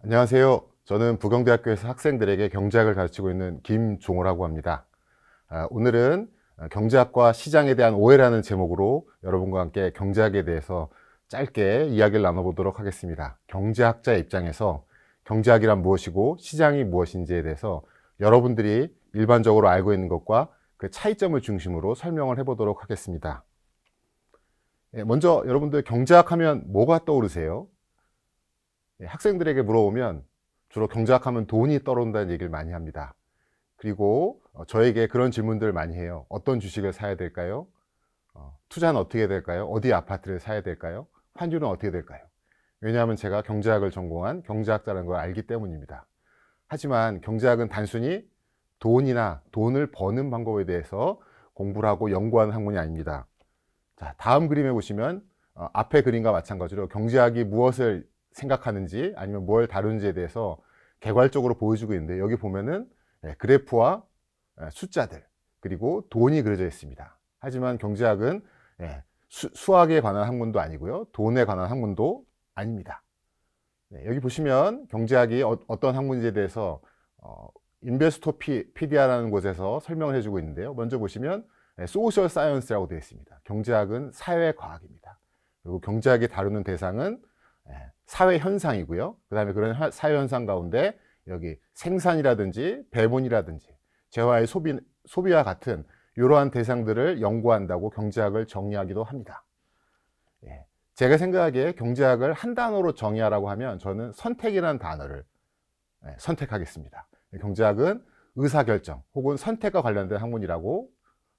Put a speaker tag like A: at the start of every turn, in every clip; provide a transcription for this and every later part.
A: 안녕하세요. 저는 부경대학교에서 학생들에게 경제학을 가르치고 있는 김종호라고 합니다. 오늘은 경제학과 시장에 대한 오해라는 제목으로 여러분과 함께 경제학에 대해서 짧게 이야기를 나눠보도록 하겠습니다. 경제학자의 입장에서 경제학이란 무엇이고 시장이 무엇인지에 대해서 여러분들이 일반적으로 알고 있는 것과 그 차이점을 중심으로 설명을 해보도록 하겠습니다. 먼저 여러분들 경제학 하면 뭐가 떠오르세요? 학생들에게 물어보면 주로 경제학하면 돈이 떠오른다는 얘기를 많이 합니다. 그리고 저에게 그런 질문들을 많이 해요. 어떤 주식을 사야 될까요? 투자는 어떻게 될까요? 어디 아파트를 사야 될까요? 환율은 어떻게 될까요? 왜냐하면 제가 경제학을 전공한 경제학자라는 걸 알기 때문입니다. 하지만 경제학은 단순히 돈이나 돈을 버는 방법에 대해서 공부를 하고 연구하는 학문이 아닙니다. 자, 다음 그림에 보시면 앞의 그림과 마찬가지로 경제학이 무엇을 생각하는지 아니면 뭘 다루는지에 대해서 개괄적으로 보여주고 있는데, 여기 보면은 그래프와 숫자들 그리고 돈이 그려져 있습니다. 하지만 경제학은 수학에 관한 학문도 아니고요, 돈에 관한 학문도 아닙니다. 여기 보시면 경제학이 어떤 학문인지에 대해서 인베스토피디아라는 곳에서 설명을 해주고 있는데요. 먼저 보시면 소셜 사이언스라고 되어 있습니다. 경제학은 사회과학입니다. 그리고 경제학이 다루는 대상은 사회 현상이고요. 그 다음에 그런 사회 현상 가운데 여기 생산이라든지 배분이라든지 재화의 소비와 같은 이러한 대상들을 연구한다고 경제학을 정의하기도 합니다. 제가 생각하기에 경제학을 한 단어로 정의하라고 하면 저는 선택이라는 단어를 선택하겠습니다. 경제학은 의사결정 혹은 선택과 관련된 학문이라고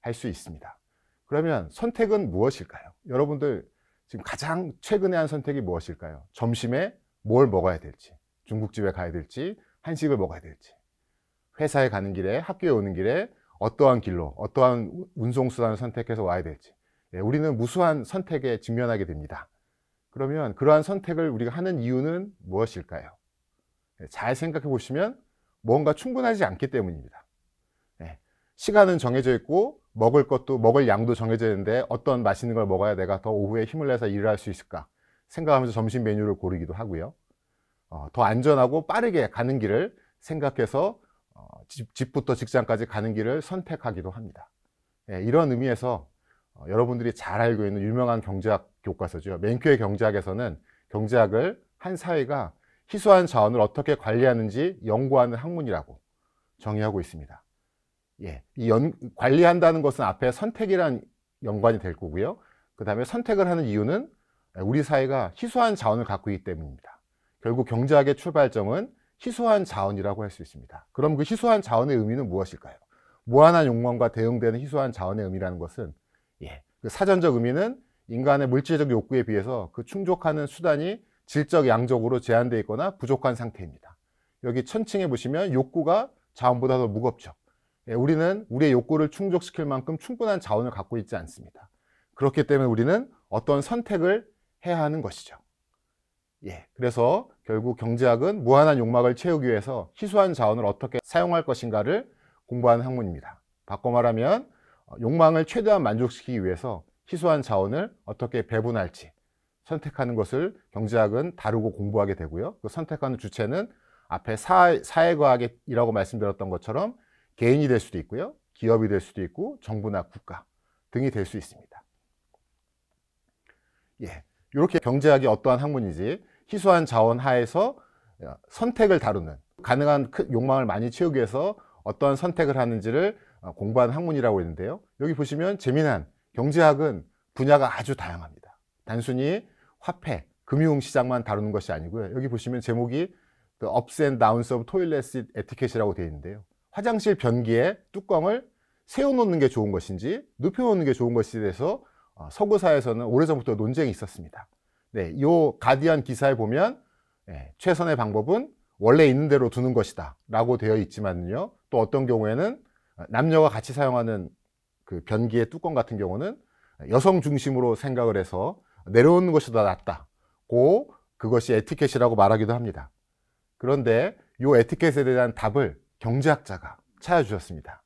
A: 할 수 있습니다. 그러면 선택은 무엇일까요? 여러분들 지금 가장 최근에 한 선택이 무엇일까요? 점심에 뭘 먹어야 될지, 중국집에 가야 될지, 한식을 먹어야 될지, 회사에 가는 길에, 학교에 오는 길에 어떠한 길로, 어떠한 운송수단을 선택해서 와야 될지, 우리는 무수한 선택에 직면하게 됩니다. 그러면 그러한 선택을 우리가 하는 이유는 무엇일까요? 잘 생각해 보시면 뭔가 충분하지 않기 때문입니다. 시간은 정해져 있고 먹을 양도 정해져 있는데 어떤 맛있는 걸 먹어야 내가 더 오후에 힘을 내서 일을 할 수 있을까 생각하면서 점심 메뉴를 고르기도 하고요. 더 안전하고 빠르게 가는 길을 생각해서 집부터 직장까지 가는 길을 선택하기도 합니다. 이런 의미에서 여러분들이 잘 알고 있는 유명한 경제학 교과서죠. 맨큐의 경제학에서는 경제학을 한 사회가 희소한 자원을 어떻게 관리하는지 연구하는 학문이라고 정의하고 있습니다. 관리한다는 것은 앞에 선택이란 연관이 될 거고요. 그 다음에 선택을 하는 이유는 우리 사회가 희소한 자원을 갖고 있기 때문입니다. 결국 경제학의 출발점은 희소한 자원이라고 할 수 있습니다. 그럼 그 희소한 자원의 의미는 무엇일까요? 무한한 욕망과 대응되는 희소한 자원의 의미라는 것은 그 사전적 의미는 인간의 물질적 욕구에 비해서 그 충족하는 수단이 질적 양적으로 제한되어 있거나 부족한 상태입니다. 여기 천칭에 보시면 욕구가 자원보다 더 무겁죠. 우리는 우리의 욕구를 충족시킬 만큼 충분한 자원을 갖고 있지 않습니다. 그렇기 때문에 우리는 어떤 선택을 해야 하는 것이죠. 그래서 결국 경제학은 무한한 욕망을 채우기 위해서 희소한 자원을 어떻게 사용할 것인가를 공부하는 학문입니다. 바꿔 말하면 욕망을 최대한 만족시키기 위해서 희소한 자원을 어떻게 배분할지 선택하는 것을 경제학은 다루고 공부하게 되고요. 그 선택하는 주체는 앞에 사회과학이라고 말씀드렸던 것처럼 개인이 될 수도 있고요, 기업이 될 수도 있고 정부나 국가 등이 될 수 있습니다. 이렇게 경제학이 어떠한 학문인지 희소한 자원 하에서 선택을 다루는, 가능한 욕망을 많이 채우기 위해서 어떠한 선택을 하는지를 공부하는 학문이라고 했는데요. 여기 보시면 재미난 경제학은 분야가 아주 다양합니다. 단순히 화폐, 금융시장만 다루는 것이 아니고요. 여기 보시면 제목이 The Ups and Downs of Toilet Etiquette이라고 되어 있는데요. 화장실 변기에 뚜껑을 세워놓는 게 좋은 것인지 눕혀놓는 게 좋은 것인지에 대해서 서구사에서는 오래전부터 논쟁이 있었습니다. 이 가디언 기사에 보면 최선의 방법은 원래 있는 대로 두는 것이다 라고 되어 있지만요, 또 어떤 경우에는 남녀가 같이 사용하는 그 변기의 뚜껑 같은 경우는 여성 중심으로 생각을 해서 내려오는 것이 더 낫다고 그것이 에티켓이라고 말하기도 합니다. 그런데 이 에티켓에 대한 답을 경제학자가 찾아주셨습니다.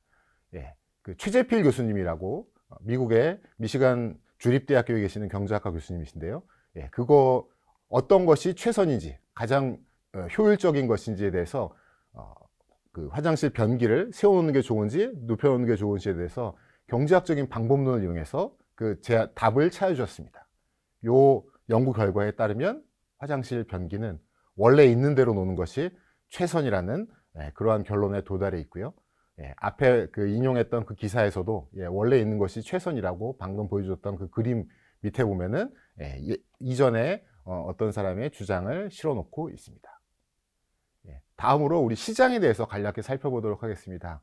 A: 그 최재필 교수님이라고 미국의 미시간 주립대학교에 계시는 경제학과 교수님이신데요. 예, 그거 어떤 것이 최선인지, 가장 효율적인 것인지에 대해서 그 화장실 변기를 세워놓는 게 좋은지 눕혀놓는 게 좋은지에 대해서 경제학적인 방법론을 이용해서 그 답을 찾아주셨습니다. 요 연구 결과에 따르면 화장실 변기는 원래 있는 대로 놓는 것이 최선이라는 그러한 결론에 도달해 있고요. 앞에 그 인용했던 그 기사에서도 원래 있는 것이 최선이라고 방금 보여줬던 그 그림 밑에 보면은 이전에 어떤 사람의 주장을 실어놓고 있습니다. 다음으로 우리 시장에 대해서 간략히 살펴보도록 하겠습니다.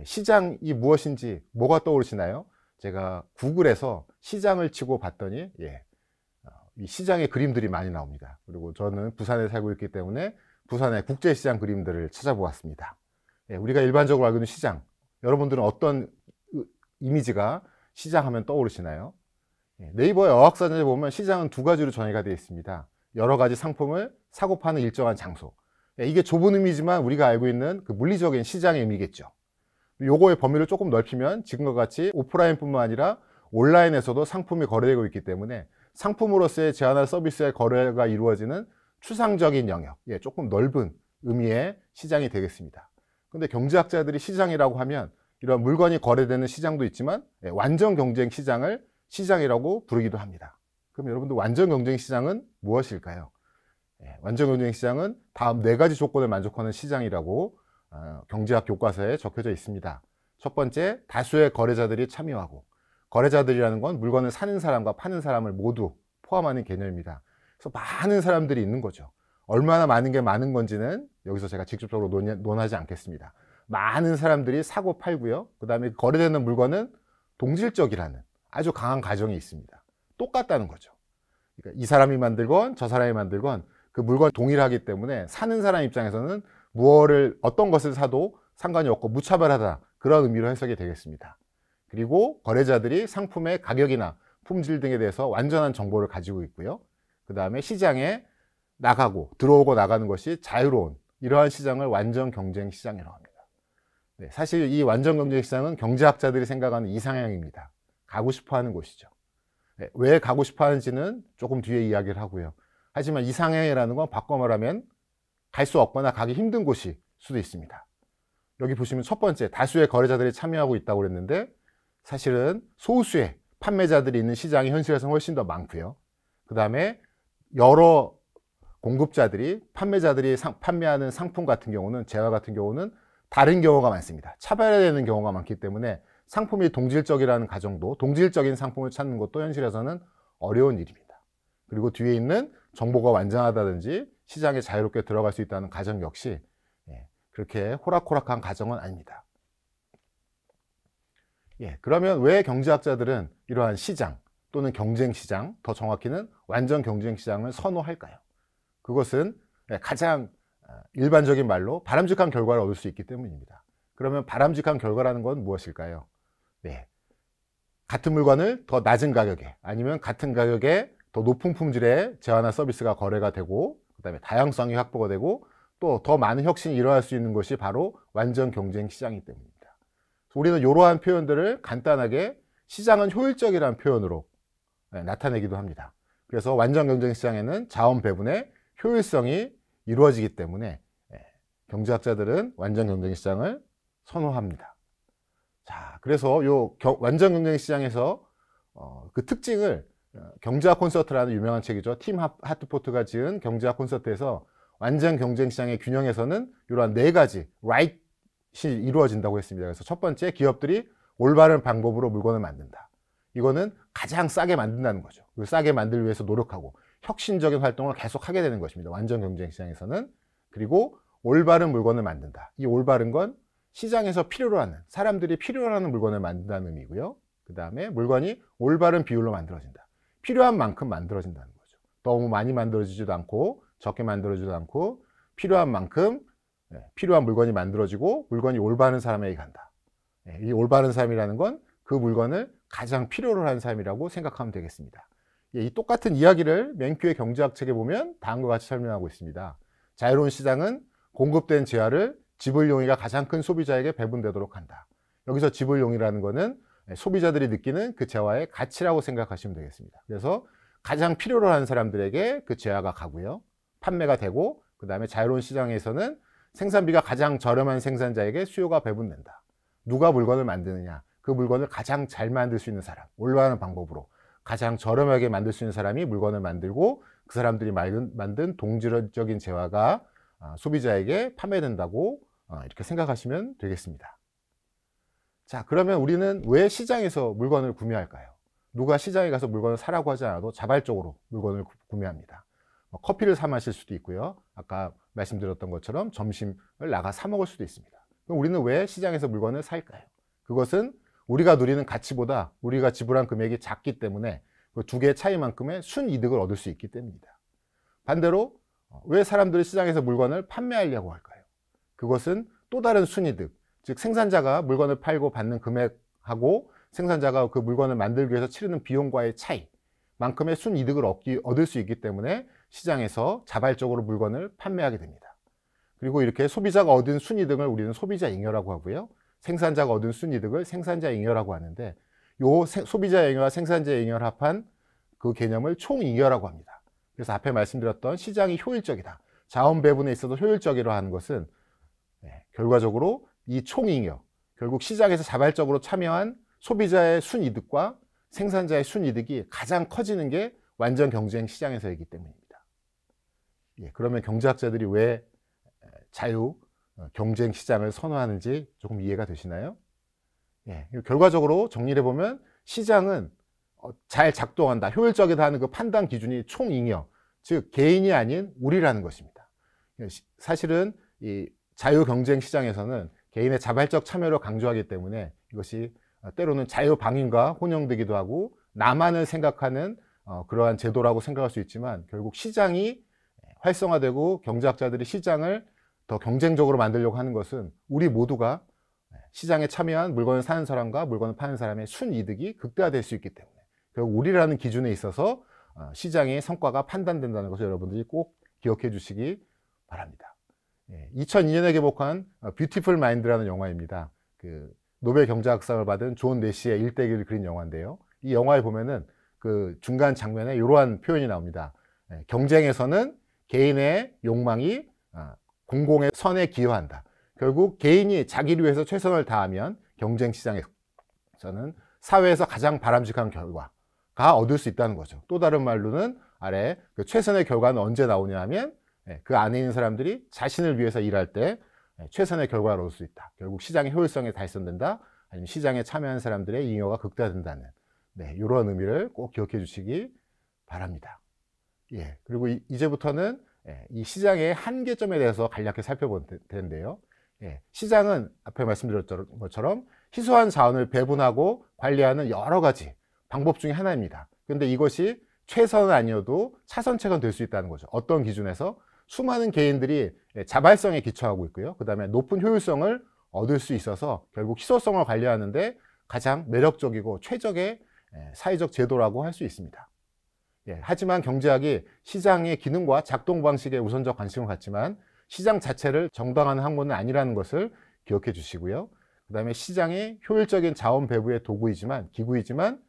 A: 시장이 무엇인지 뭐가 떠오르시나요? 제가 구글에서 시장을 치고 봤더니 이 시장의 그림들이 많이 나옵니다. 그리고 저는 부산에 살고 있기 때문에 부산의 국제시장 그림들을 찾아보았습니다. 우리가 일반적으로 알고 있는 시장, 여러분들은 어떤 이미지가 시장하면 떠오르시나요? 네이버의 어학사전에 보면 시장은 두 가지로 정의가 되어 있습니다. 여러 가지 상품을 사고 파는 일정한 장소. 이게 좁은 의미지만 우리가 알고 있는 그 물리적인 시장의 의미겠죠. 요거의 범위를 조금 넓히면 지금과 같이 오프라인뿐만 아니라 온라인에서도 상품이 거래되고 있기 때문에 상품으로서의 제한할 서비스의 거래가 이루어지는 추상적인 영역, 조금 넓은 의미의 시장이 되겠습니다. 근데 경제학자들이 시장이라고 하면 이런 물건이 거래되는 시장도 있지만 완전 경쟁 시장을 시장이라고 부르기도 합니다. 그럼 여러분들 완전 경쟁 시장은 무엇일까요? 완전 경쟁 시장은 다음 4가지 조건을 만족하는 시장이라고 경제학 교과서에 적혀져 있습니다. 첫 번째, 다수의 거래자들이 참여하고, 거래자들이라는 건 물건을 사는 사람과 파는 사람을 모두 포함하는 개념입니다. 그래서 많은 사람들이 있는 거죠. 얼마나 많은 게 많은 건지는 여기서 제가 직접적으로 논하지 않겠습니다. 많은 사람들이 사고 팔고요. 그 다음에 거래되는 물건은 동질적이라는 아주 강한 가정이 있습니다. 똑같다는 거죠. 그러니까 이 사람이 만들건 저 사람이 만들건 그 물건이 동일하기 때문에 사는 사람 입장에서는 어떤 것을 사도 상관이 없고 무차별하다, 그런 의미로 해석이 되겠습니다. 그리고 거래자들이 상품의 가격이나 품질 등에 대해서 완전한 정보를 가지고 있고요. 그 다음에 시장에 들어오고 나가는 것이 자유로운 이러한 시장을 완전 경쟁 시장이라고 합니다. 사실 이 완전 경쟁 시장은 경제학자들이 생각하는 이상향입니다. 가고 싶어 하는 곳이죠. 왜 가고 싶어 하는지는 조금 뒤에 이야기를 하고요. 하지만 이상향이라는 건 바꿔 말하면 갈 수 없거나 가기 힘든 곳일 수도 있습니다. 여기 보시면 첫 번째, 다수의 거래자들이 참여하고 있다고 그랬는데 사실은 소수의 판매자들이 있는 시장이 현실에서는 훨씬 더 많고요. 그 다음에 여러 공급자들이, 판매자들이 판매하는 상품 같은 경우는, 재화 같은 경우는 다른 경우가 많습니다. 차별화되는 경우가 많기 때문에 상품이 동질적이라는 가정도, 동질적인 상품을 찾는 것도 현실에서는 어려운 일입니다. 그리고 뒤에 있는 정보가 완전하다든지 시장에 자유롭게 들어갈 수 있다는 가정 역시 그렇게 호락호락한 가정은 아닙니다. 그러면 왜 경제학자들은 이러한 시장 또는 경쟁시장, 더 정확히는 완전 경쟁시장을 선호할까요? 그것은 가장 일반적인 말로 바람직한 결과를 얻을 수 있기 때문입니다. 그러면 바람직한 결과라는 건 무엇일까요? 같은 물건을 더 낮은 가격에, 아니면 같은 가격에 더 높은 품질의 재화나 서비스가 거래가 되고, 그 다음에 다양성이 확보가 되고, 또 더 많은 혁신이 일어날 수 있는 것이 바로 완전 경쟁 시장이기 때문입니다. 우리는 이러한 표현들을 간단하게 시장은 효율적이라는 표현으로 나타내기도 합니다. 그래서 완전 경쟁 시장에는 자원 배분의 효율성이 이루어지기 때문에 경제학자들은 완전 경쟁 시장을 선호합니다. 자, 그래서 완전 경쟁 시장에서 그 특징을 경제학 콘서트라는 유명한 책이죠. 팀 하트포트가 지은 경제학 콘서트에서 완전 경쟁 시장의 균형에서는 이러한 4가지 right이 이루어진다고 했습니다. 그래서 첫 번째, 기업들이 올바른 방법으로 물건을 만든다. 이거는 가장 싸게 만든다는 거죠. 싸게 만들기 위해서 노력하고 혁신적인 활동을 계속 하게 되는 것입니다. 완전 경쟁 시장에서는. 그리고 올바른 물건을 만든다. 이 올바른 건 시장에서 필요로 하는, 사람들이 필요로 하는 물건을 만든다는 의미고요. 그 다음에 물건이 올바른 비율로 만들어진다. 필요한 만큼 만들어진다는 거죠. 너무 많이 만들어지지도 않고 적게 만들어지지도 않고 필요한 만큼 필요한 물건이 만들어지고 물건이 올바른 사람에게 간다. 이 올바른 사람이라는 건 그 물건을 가장 필요로 하는 사람이라고 생각하면 되겠습니다. 이 똑같은 이야기를 맨큐의 경제학 책에 보면 다음과 같이 설명하고 있습니다. 자유로운 시장은 공급된 재화를 지불 용의가 가장 큰 소비자에게 배분되도록 한다. 여기서 지불 용의라는 것은 소비자들이 느끼는 그 재화의 가치라고 생각하시면 되겠습니다. 그래서 가장 필요로 하는 사람들에게 그 재화가 가고요. 판매가 되고, 그 다음에 자유로운 시장에서는 생산비가 가장 저렴한 생산자에게 수요가 배분된다. 누가 물건을 만드느냐, 그 물건을 가장 잘 만들 수 있는 사람, 올바른 방법으로 가장 저렴하게 만들 수 있는 사람이 물건을 만들고, 그 사람들이 만든 동질적인 재화가 소비자에게 판매된다고 이렇게 생각하시면 되겠습니다. 자, 그러면 우리는 왜 시장에서 물건을 구매할까요? 누가 시장에 가서 물건을 사라고 하지 않아도 자발적으로 물건을 구매합니다. 커피를 사 마실 수도 있고요. 아까 말씀드렸던 것처럼 점심을 나가 사 먹을 수도 있습니다. 그럼 우리는 왜 시장에서 물건을 살까요? 그것은 우리가 누리는 가치보다 우리가 지불한 금액이 작기 때문에 그 두 개의 차이만큼의 순이득을 얻을 수 있기 때문입니다. 반대로 왜 사람들이 시장에서 물건을 판매하려고 할까요? 그것은 또 다른 순이득, 즉 생산자가 물건을 팔고 받는 금액하고 생산자가 그 물건을 만들기 위해서 치르는 비용과의 차이만큼의 순이득을 얻을 수 있기 때문에 시장에서 자발적으로 물건을 판매하게 됩니다. 그리고 이렇게 소비자가 얻은 순이득을 우리는 소비자 잉여라고 하고요. 생산자가 얻은 순이득을 생산자 잉여라고 하는데, 요 소비자 잉여와 생산자 잉여를 합한 그 개념을 총잉여라고 합니다. 그래서 앞에 말씀드렸던 시장이 효율적이다, 자원 배분에 있어서 효율적이라 하는 것은 결과적으로 이 총잉여, 결국 시장에서 자발적으로 참여한 소비자의 순이득과 생산자의 순이득이 가장 커지는 게 완전 경쟁 시장에서이기 때문입니다. 그러면 경제학자들이 왜 자유 경쟁 시장을 선호하는지 조금 이해가 되시나요? 결과적으로 정리를 해보면 시장은 잘 작동한다, 효율적이다 하는 그 판단 기준이 총잉여, 즉 개인이 아닌 우리라는 것입니다. 사실은 이 자유 경쟁 시장에서는 개인의 자발적 참여를 강조하기 때문에 이것이 때로는 자유 방임과 혼용되기도 하고 나만을 생각하는 그러한 제도라고 생각할 수 있지만, 결국 시장이 활성화되고 경제학자들이 시장을 더 경쟁적으로 만들려고 하는 것은 우리 모두가 시장에 참여한 물건을 사는 사람과 물건을 파는 사람의 순이득이 극대화될 수 있기 때문에 결국 우리라는 기준에 있어서 시장의 성과가 판단된다는 것을 여러분들이 꼭 기억해 주시기 바랍니다. 2002년에 개봉한 뷰티풀 마인드라는 영화입니다. 그 노벨 경제학상을 받은 존 내시의 일대기를 그린 영화인데요. 이 영화에 보면은 그 중간 장면에 이러한 표현이 나옵니다. 경쟁에서는 개인의 욕망이 공공의 선에 기여한다. 결국 개인이 자기를 위해서 최선을 다하면 경쟁 시장에서는 사회에서 가장 바람직한 결과가 얻을 수 있다는 거죠. 또 다른 말로는 아래 그 최선의 결과는 언제 나오냐 하면 그 안에 있는 사람들이 자신을 위해서 일할 때 최선의 결과를 얻을 수 있다. 결국 시장의 효율성이 달성된다. 아니면 시장에 참여한 사람들의 잉여가 극대화된다는 이런 의미를 꼭 기억해 주시기 바랍니다. 그리고 이제부터는 이 시장의 한계점에 대해서 간략히 살펴볼 텐데요. 시장은 앞에 말씀드렸던 것처럼 희소한 자원을 배분하고 관리하는 여러 가지 방법 중에 하나입니다. 그런데 이것이 최선은 아니어도 차선책은 될 수 있다는 거죠. 어떤 기준에서? 수많은 개인들이 자발성에 기초하고 있고요. 그 다음에 높은 효율성을 얻을 수 있어서 결국 희소성을 관리하는데 가장 매력적이고 최적의 사회적 제도라고 할 수 있습니다. 하지만 경제학이 시장의 기능과 작동 방식에 우선적 관심을 갖지만 시장 자체를 정당화하는 학문은 아니라는 것을 기억해 주시고요. 그 다음에 시장이 효율적인 자원 배분의 도구이지만, 기구이지만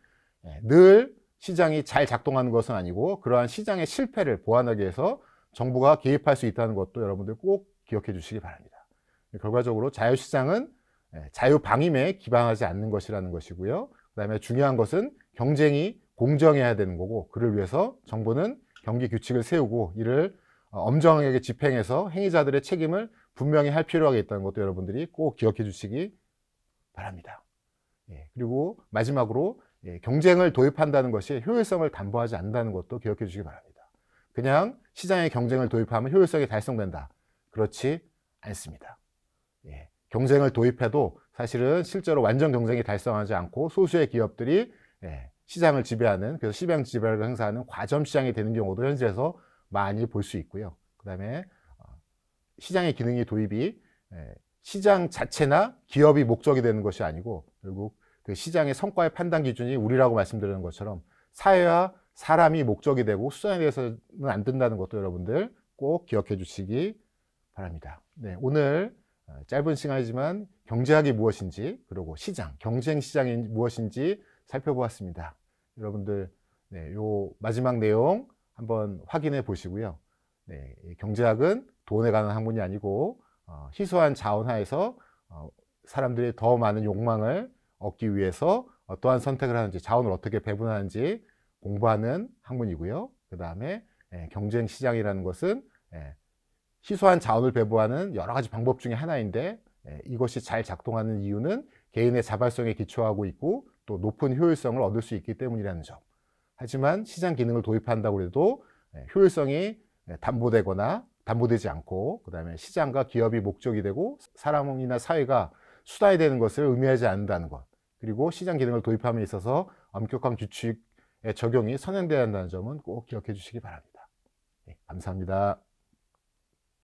A: 늘 시장이 잘 작동하는 것은 아니고 그러한 시장의 실패를 보완하기 위해서 정부가 개입할 수 있다는 것도 여러분들 꼭 기억해 주시기 바랍니다. 결과적으로 자유시장은 자유방임에 기반하지 않는 것이라는 것이고요. 그 다음에 중요한 것은 경쟁이 공정해야 되는 거고, 그를 위해서 정부는 경기 규칙을 세우고 이를 엄정하게 집행해서 행위자들의 책임을 분명히 할 필요가 있다는 것도 여러분들이 꼭 기억해 주시기 바랍니다. 그리고 마지막으로 경쟁을 도입한다는 것이 효율성을 담보하지 않는다는 것도 기억해 주시기 바랍니다. 그냥 시장에 경쟁을 도입하면 효율성이 달성된다, 그렇지 않습니다. 경쟁을 도입해도 사실은 실제로 완전 경쟁이 달성하지 않고 소수의 기업들이 시장을 지배하는, 그래서 시장 지배를 행사하는 과점 시장이 되는 경우도 현실에서 많이 볼 수 있고요. 그 다음에 시장의 기능이 도입이 시장 자체나 기업이 목적이 되는 것이 아니고 결국 그 시장의 성과의 판단 기준이 우리라고 말씀드리는 것처럼 사회와 사람이 목적이 되고 수단에 대해서는 안 된다는 것도 여러분들 꼭 기억해 주시기 바랍니다. 오늘 짧은 시간이지만 경제학이 무엇인지, 그리고 시장, 경쟁 시장이 무엇인지 살펴보았습니다. 여러분들, 네, 요 마지막 내용 한번 확인해 보시고요. 네, 경제학은 돈에 관한 학문이 아니고 희소한 자원 하에서 사람들이 더 많은 욕망을 얻기 위해서 어떠한 선택을 하는지, 자원을 어떻게 배분하는지 공부하는 학문이고요. 그 다음에 경쟁 시장이라는 것은 희소한 자원을 배분하는 여러 가지 방법 중에 하나인데, 이것이 잘 작동하는 이유는 개인의 자발성에 기초하고 있고 또 높은 효율성을 얻을 수 있기 때문이라는 점. 하지만 시장 기능을 도입한다고 해도 효율성이 담보되거나 담보되지 않고, 그 다음에 시장과 기업이 목적이 되고 사람이나 사회가 수단이 되는 것을 의미하지 않는다는 것, 그리고 시장 기능을 도입함에 있어서 엄격한 규칙의 적용이 선행되어야 한다는 점은 꼭 기억해 주시기 바랍니다. 네, 감사합니다.